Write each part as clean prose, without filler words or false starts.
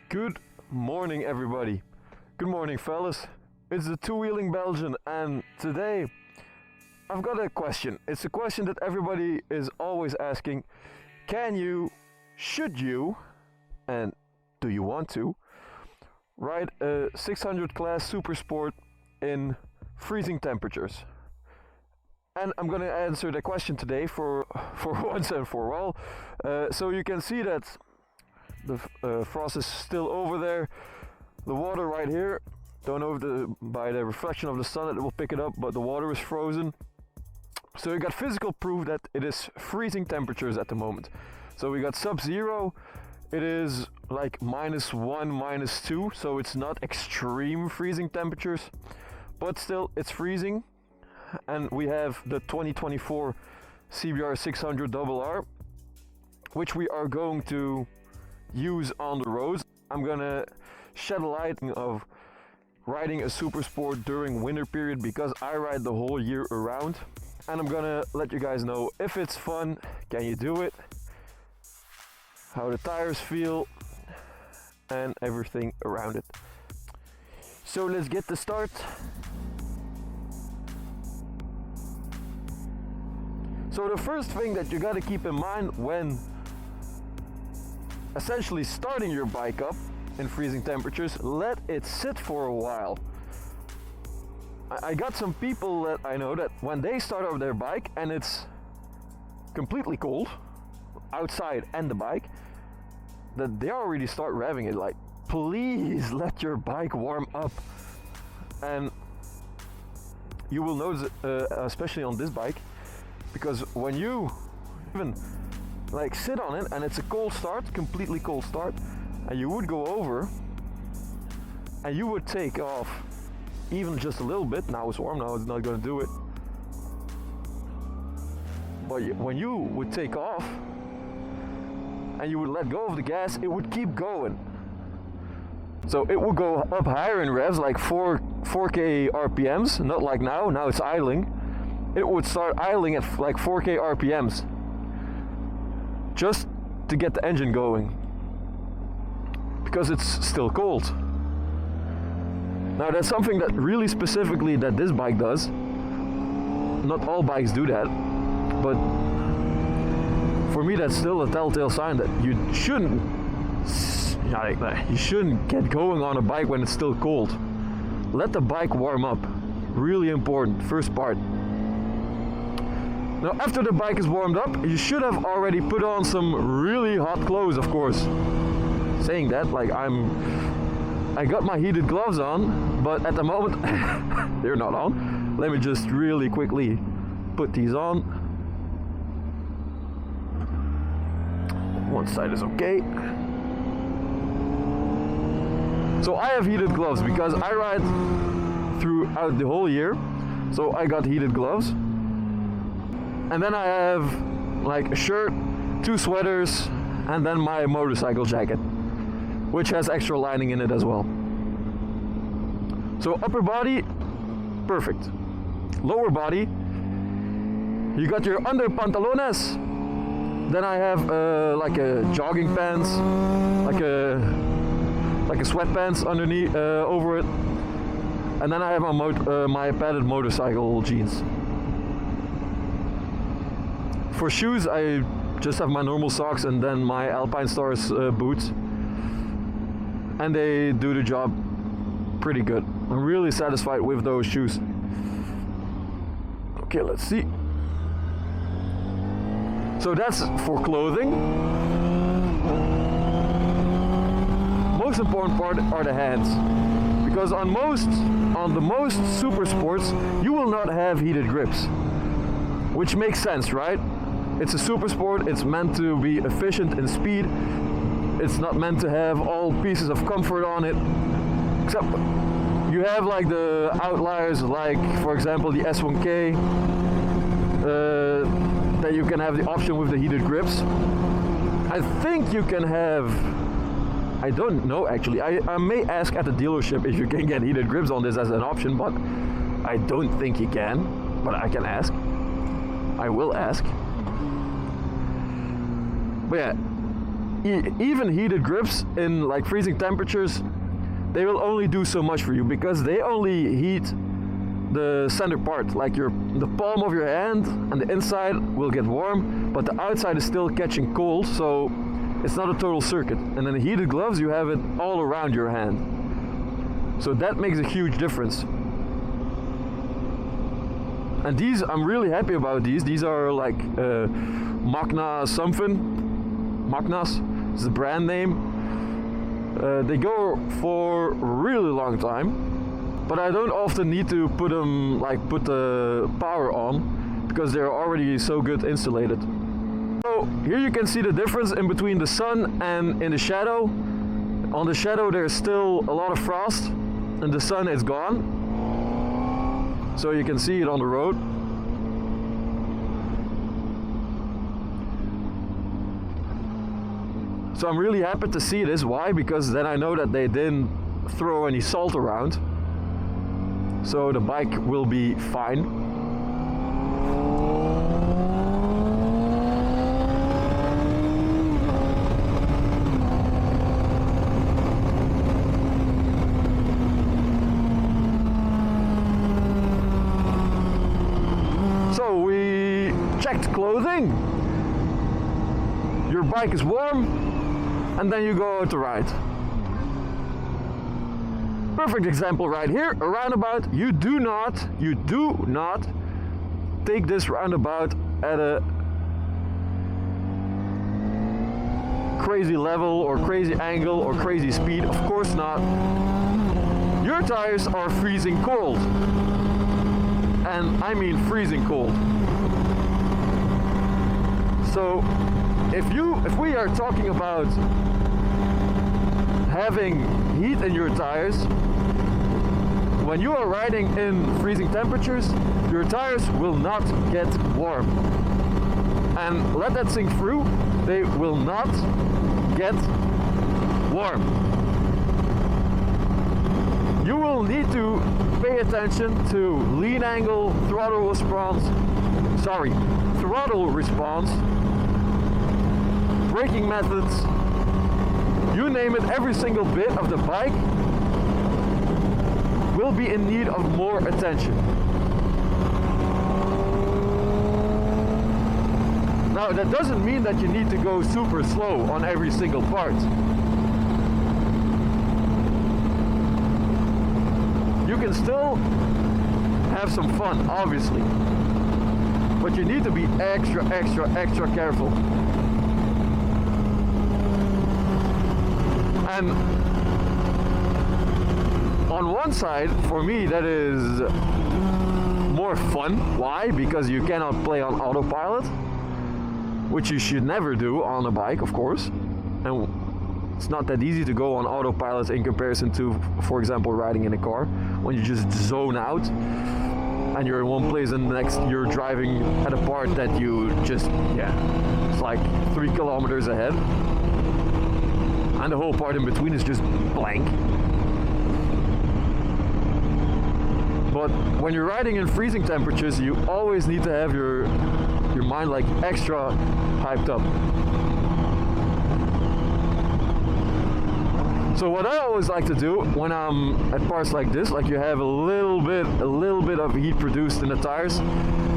Good morning, everybody. Good morning, fellas. It's the two-wheeling Belgian, and today I've got a question. It's a question that everybody is always asking. Can you, should you, and do you want to, ride a 600 class Supersport in freezing temperatures? And I'm gonna answer that question today for once and for all. So you can see that the frost is still over there. The water right here, don't know if by the reflection of the sun it will pick it up, but the water is frozen. So we got physical proof that it is freezing temperatures at the moment. So we got sub-zero, it is like -1, -2, so it's not extreme freezing temperatures, but still it's freezing. And we have the 2024 CBR600RR, which we are going to use on the roads. I'm gonna shed a light of riding a Supersport during winter period because I ride the whole year around, and I'm gonna let you guys know if it's fun, can you do it, how the tires feel, and everything around it. So let's get the start. So the first thing that you gotta keep in mind when essentially starting your bike up in freezing temperatures, let it sit for a while. I got some people that I know that when they start up their bike and it's completely cold outside and the bike, that they already start revving it. Like, please let your bike warm up. And you will notice it, especially on this bike, because when you even like sit on it and it's a cold start, completely cold start, and you would go over and you would take off even just a little bit. Now it's warm, now it's not going to do it, but when you would take off and you would let go of the gas, it would keep going. So it would go up higher in revs, like 4k RPMs, not like now it's idling. It would start idling at like 4k RPMs just to get the engine going, because it's still cold. Now that's something that really specifically that this bike does. Not all bikes do that, but for me that's still a telltale sign that you shouldn't get going on a bike when it's still cold. Let the bike warm up. Really important, first part. Now after the bike is warmed up, you should have already put on some really hot clothes, of course. Saying that, like I got my heated gloves on, but at the moment they're not on. Let me just really quickly put these on. One side is okay. So I have heated gloves because I ride throughout the whole year, so I got heated gloves. And then I have like a shirt, 2 sweaters, and then my motorcycle jacket, which has extra lining in it as well. So upper body, perfect. Lower body, you got your under pantalones. Then I have like a jogging pants, like a sweatpants underneath, over it. And then I have my padded motorcycle jeans. For shoes, I just have my normal socks and then my Alpine Stars boots, and they do the job pretty good. I'm really satisfied with those shoes. Okay, let's see. So that's for clothing. Most important part are the hands, because on the most Supersports you will not have heated grips, which makes sense, right? It's a Supersport, it's meant to be efficient in speed. It's not meant to have all pieces of comfort on it. Except you have like the outliers, like for example the S1K, that you can have the option with the heated grips. I think you can have, I don't know actually, I may ask at the dealership if you can get heated grips on this as an option, but I don't think you can, but I can ask. I will ask. But yeah, even heated grips in like freezing temperatures, they will only do so much for you, because they only heat the center part, like the palm of your hand, and the inside will get warm, but the outside is still catching cold, so it's not a total circuit. And then the heated gloves, you have it all around your hand, so that makes a huge difference. And these, I'm really happy about these. These are like Magna something. Magnas is the brand name. They go for a really long time, but I don't often need to put them, like put the power on, because they're already so good insulated. So here you can see the difference in between the sun and in the shadow. On the shadow there's still a lot of frost, and the sun is gone. So you can see it on the road. So I'm really happy to see this. Why? Because then I know that they didn't throw any salt around. So the bike will be fine. So we checked clothing. Your bike is warm, and then you go out to ride. Perfect example right here, a roundabout. You do not take this roundabout at a crazy level or crazy angle or crazy speed. Of course not. Your tires are freezing cold. And I mean freezing cold. So if we are talking about having heat in your tires, when you are riding in freezing temperatures, your tires will not get warm. And let that sink through, they will not get warm. You will need to pay attention to lean angle, throttle response, braking methods, you name it, every single bit of the bike will be in need of more attention. Now that doesn't mean that you need to go super slow on every single part. You can still have some fun, obviously, but you need to be extra careful. And on one side, for me, that is more fun. Why? Because you cannot play on autopilot, which you should never do on a bike, of course. And it's not that easy to go on autopilot in comparison to, for example, riding in a car, when you just zone out and you're in one place and the next you're driving at a part that you just, it's like 3 kilometers ahead. And the whole part in between is just blank. But when you're riding in freezing temperatures, you always need to have your mind like extra hyped up. So what I always like to do when I'm at parts like this, like you have a little bit of heat produced in the tires,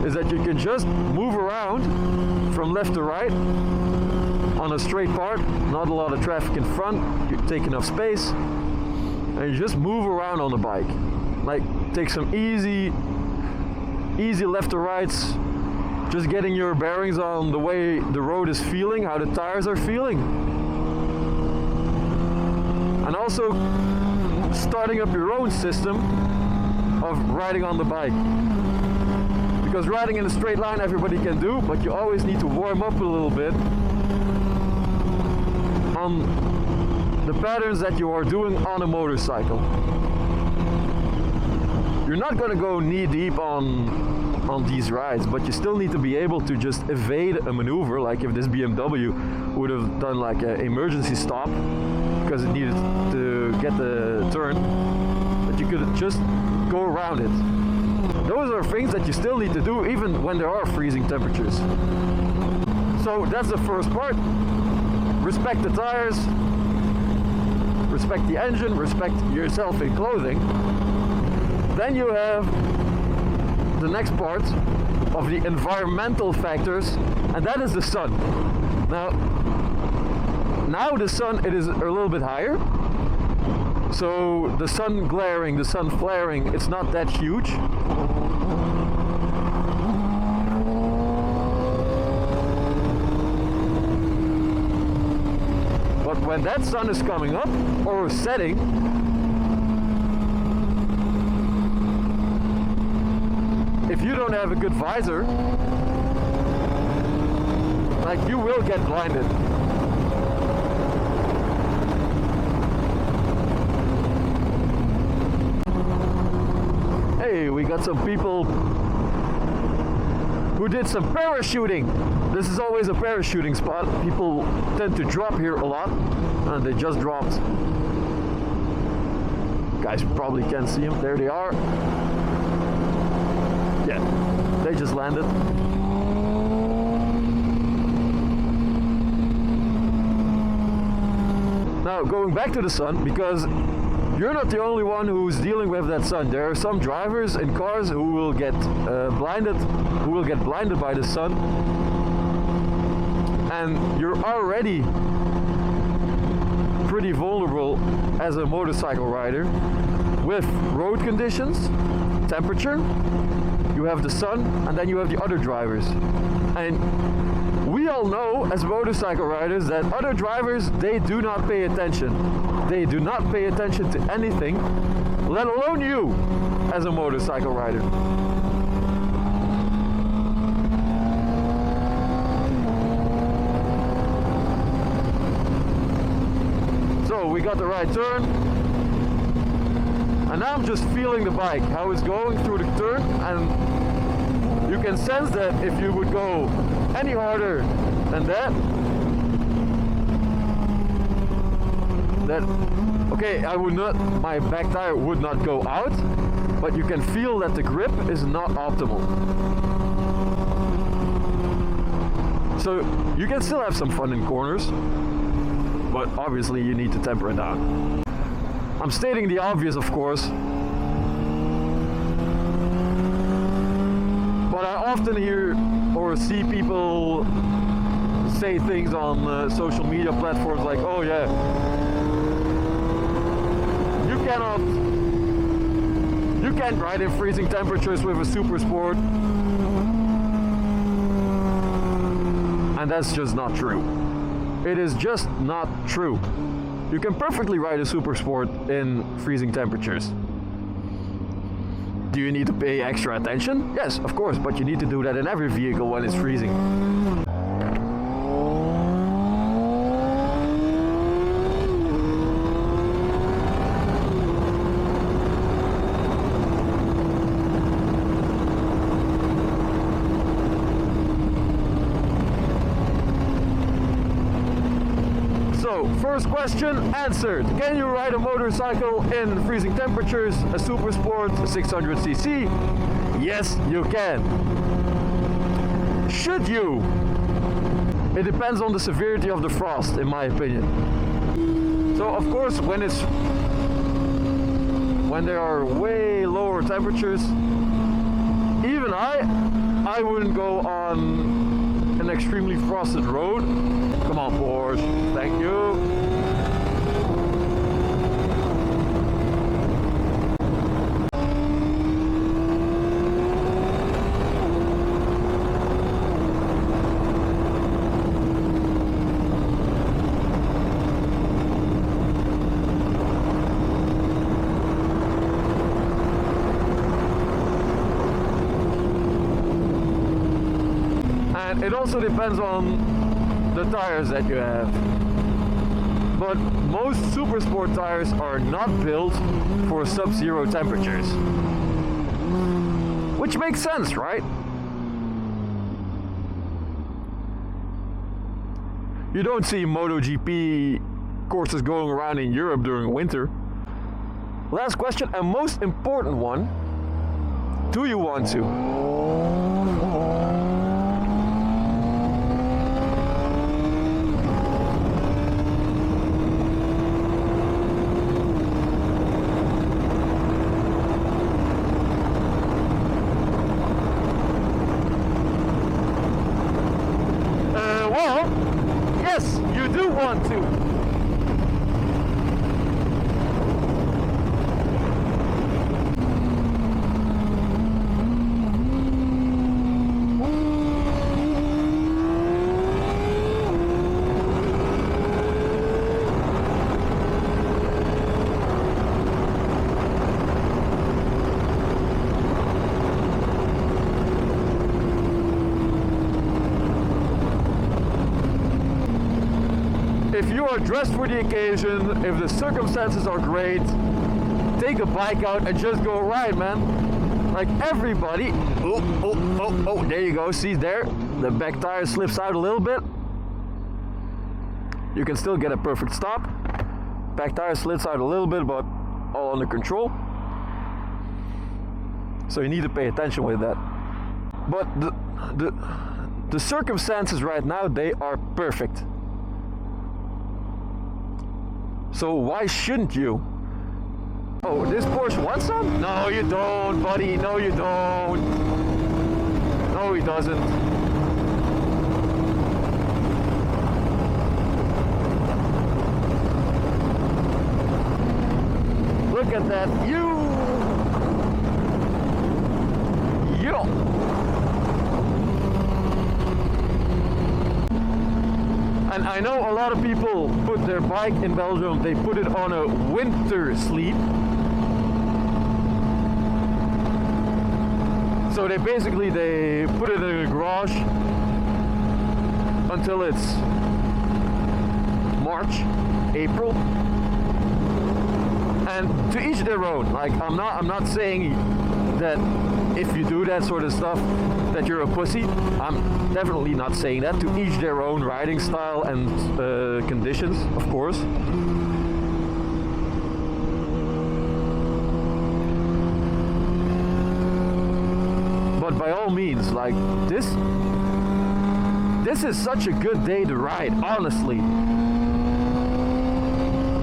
is that you can just move around from left to right on a straight part, not a lot of traffic in front, you take enough space, and you just move around on the bike. Like take some easy left to rights, just getting your bearings on the way the road is feeling, how the tires are feeling. And also starting up your own system of riding on the bike. Because riding in a straight line everybody can do, but you always need to warm up a little bit on the patterns that you are doing on a motorcycle. You're not going to go knee deep on on these rides, but you still need to be able to just evade a maneuver, like if this BMW would have done like an emergency stop because it needed to get the turn, but you could just go around it. Those are things that you still need to do even when there are freezing temperatures. So that's the first part. Respect the tires, respect the engine, respect yourself in clothing. Then you have the next part of the environmental factors, and that is the sun. Now the sun, it is a little bit higher, so the sun glaring, the sun flaring, it's not that huge. But when that sun is coming up or setting, if you don't have a good visor, like, you will get blinded. Hey, we got some people who did some parachuting. This is always a parachuting spot. People tend to drop here a lot, and they just dropped. Guys probably can't see them. There they are. Yeah, they just landed. Now, going back to the sun, because you're not the only one who's dealing with that sun. There are some drivers in cars who will get blinded by the sun, and you're already pretty vulnerable as a motorcycle rider with road conditions, temperature. You have the sun, and then you have the other drivers. And we all know as motorcycle riders that other drivers, they do not pay attention. They do not pay attention to anything, let alone you as a motorcycle rider. So we got the right turn. And now I'm just feeling the bike, how it's going through the turn, and you can sense that if you would go any harder than that, okay, I would not, my back tire would not go out, but you can feel that the grip is not optimal. So you can still have some fun in corners, but obviously you need to temper it down. I'm stating the obvious, of course, but I often hear or see people say things on social media platforms like, oh yeah, you can't ride in freezing temperatures with a Supersport. And that's just not true. It is just not true. You can perfectly ride a Supersport in freezing temperatures. Do you need to pay extra attention? Yes, of course, but you need to do that in every vehicle when it's freezing. So, first question answered. Can you ride a motorcycle in freezing temperatures, a Supersport 600cc? Yes, you can. Should you? It depends on the severity of the frost, in my opinion. So, of course, when there are way lower temperatures, even I wouldn't go on an extremely frosted road. Come on, Porsche. Thank you. And it also depends on the tires that you have. But most Supersport tires are not built for sub-zero temperatures. Which makes sense, right? You don't see MotoGP courses going around in Europe during winter. Last question, and most important one. Do you want to? Well, yes, you do want to. If you are dressed for the occasion, if the circumstances are great, take a bike out and just go ride, man. Like everybody. Oh, there you go. See there? The back tire slips out a little bit. You can still get a perfect stop. Back tire slips out a little bit, but all under control. So you need to pay attention with that. But the circumstances right now, they are perfect. So why shouldn't you? Oh, this Porsche wants some? No, you don't, buddy. No, you don't. No, he doesn't. Look at that. You. And I know a lot of people put their bike in Belgium, they put it on a winter sleep. So they put it in a garage until it's March, April. And to each their own. Like I'm not saying that if you do that sort of stuff that you're a pussy. I'm definitely not saying that. To each their own riding style and conditions, of course. But by all means, like this is such a good day to ride, honestly.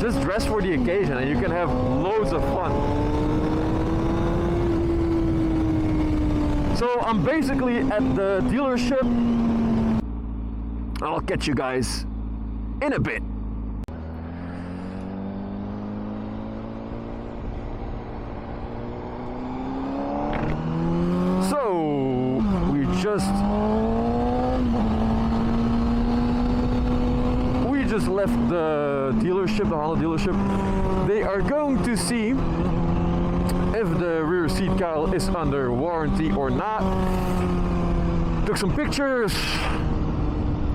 Just dress for the occasion and you can have loads of fun. So I'm basically at the dealership. I'll catch you guys in a bit. So we just left the dealership, the Honda dealership. They are going to see if the rear seat cowl is under warranty or not. Took some pictures.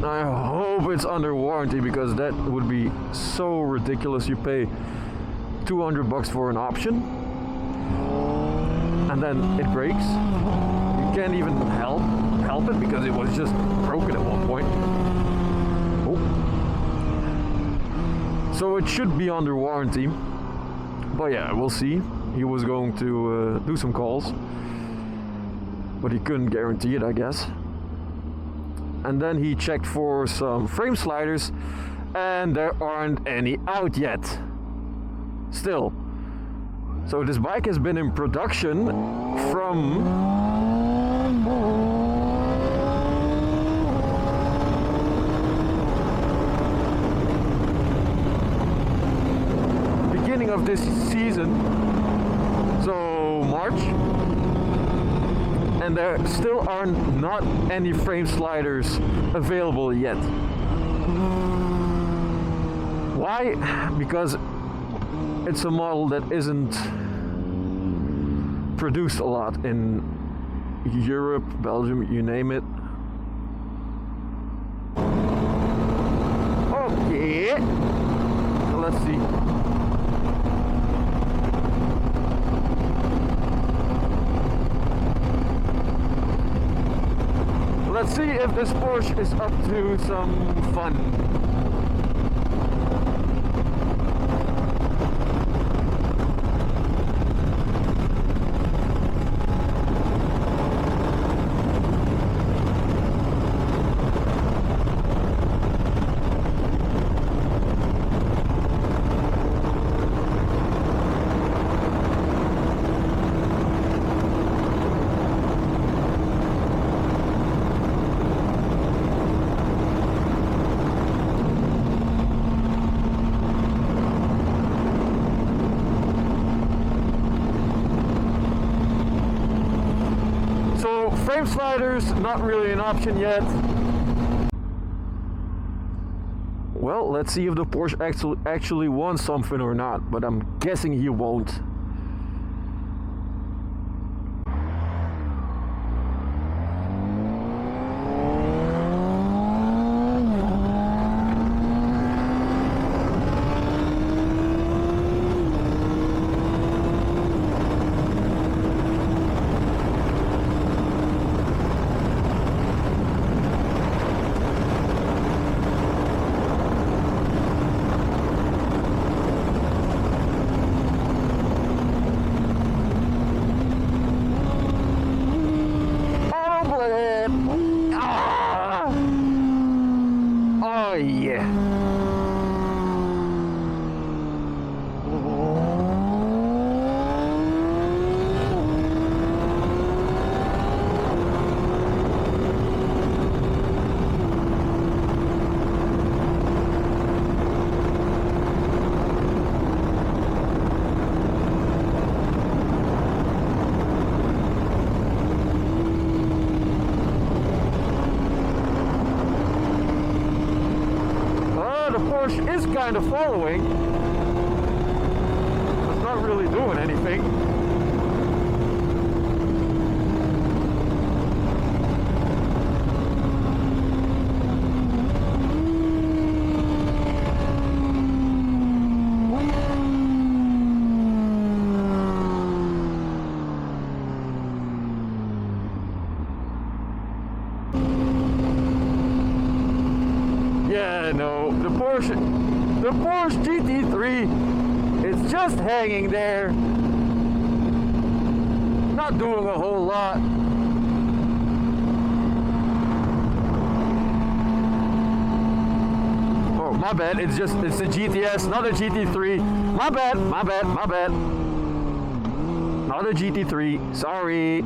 I hope it's under warranty because that would be so ridiculous. You pay $200 for an option and then it breaks. You can't even help it because it was just broken at one point. Oh. So it should be under warranty. But yeah, we'll see. He was going to do some calls, but he couldn't guarantee it, I guess. And then he checked for some frame sliders, and there aren't any out yet. Still. So this bike has been in production from beginning of this season. So March, and there still are not any frame sliders available yet. Why? Because it's a model that isn't produced a lot in Europe, Belgium, you name it. Okay, let's see. let's see if this Porsche is up to some fun. Frame sliders, not really an option yet. Well, let's see if the Porsche actually wants something or not, but I'm guessing he won't. Oh yeah. Porsche is kind of following. It's not really doing anything. Yeah, no, the Porsche GT3 is just hanging there, not doing a whole lot. Oh, my bad, it's a GTS, not a GT3. My bad. Not a GT3, sorry.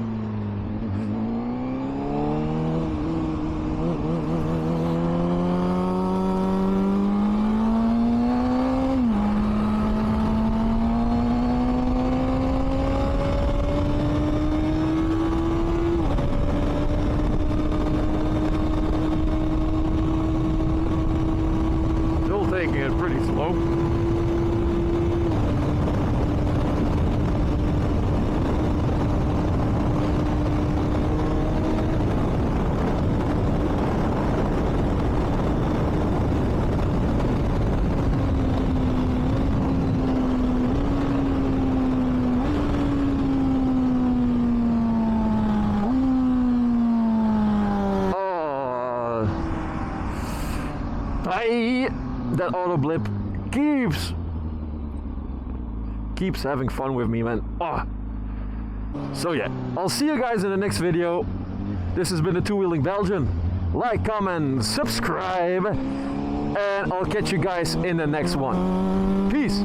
Taking it pretty slow. That auto blip keeps having fun with me, man. So yeah, I'll see you guys in the next video. This has been the Two Wheeling Belgian. Like, comment, subscribe, and I'll catch you guys in the next one. Peace.